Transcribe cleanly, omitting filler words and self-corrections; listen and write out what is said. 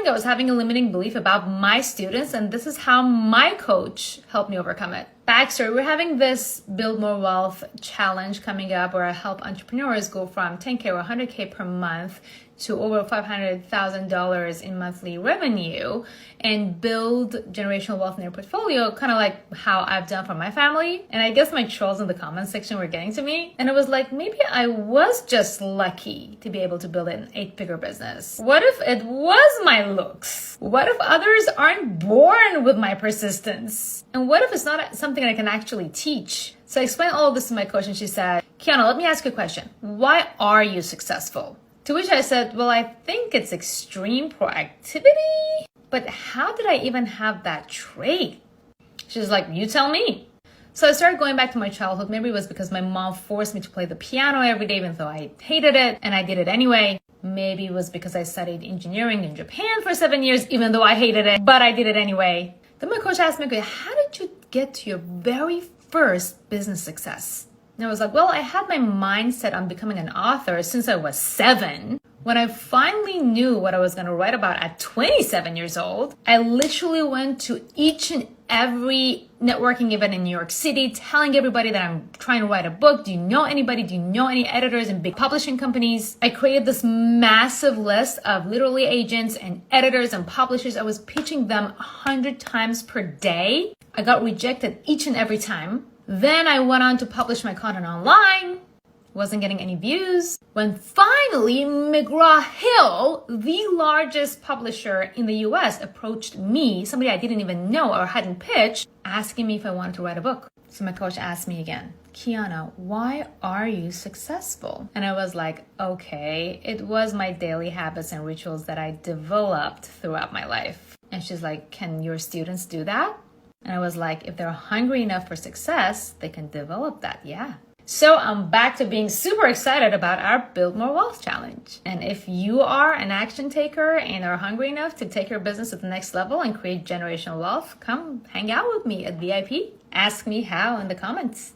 think I was having a limiting belief about my students, and this is how my coach helped me overcome it. Backstory, we're having this Build More Wealth challenge coming up where I help entrepreneurs go from 10K or 100K per month to over $500,000 in monthly revenue and build generational wealth in their portfolio, kind of like how I've done for my family. And I guess my trolls in the comment section were getting to me. And it was like, maybe I was just lucky to be able to build an 8-figure business. What if it was my looks? What if others aren't born with my persistence? And what if it's not something I can actually teach? So I explained all of this to my coach and she said, Kiana, let me ask you a question. Why are you successful? To which I said, well, I think it's extreme proactivity, but how did I even have that trait? She's like, you tell me. So I started going back to my childhood. Maybe it was because my mom forced me to play the piano every day, even though I hated it, and I did it anyway. Maybe it was because I studied engineering in Japan for 7 years, even though I hated it, but I did it anyway. Then my coach asked me, okay, how did you get to your very first business success? And I was like, well, I had my mind set on becoming an author since I was 7. When I finally knew what I was going to write about at 27 years old, I literally went to each and every networking event in New York City, telling everybody that I'm trying to write a book. Do you know anybody? Do you know any editors in big publishing companies? I created this massive list of literally agents and editors and publishers. I was pitching them 100 times per day. I got rejected each and every time. Then I went on to publish my content online. Wasn't getting any views. When finally McGraw-Hill, the largest publisher in the US, approached me, somebody I didn't even know or hadn't pitched, asking me if I wanted to write a book. So my coach asked me again, Kiana, why are you successful? And I was like, okay, it was my daily habits and rituals that I developed throughout my life. And she's like, can your students do that? And I was like, if they're hungry enough for success, they can develop that, yeah. So I'm back to being super excited about our Build More Wealth challenge. And if you are an action taker and are hungry enough to take your business to the next level and create generational wealth, come hang out with me at VIP. Ask me how in the comments.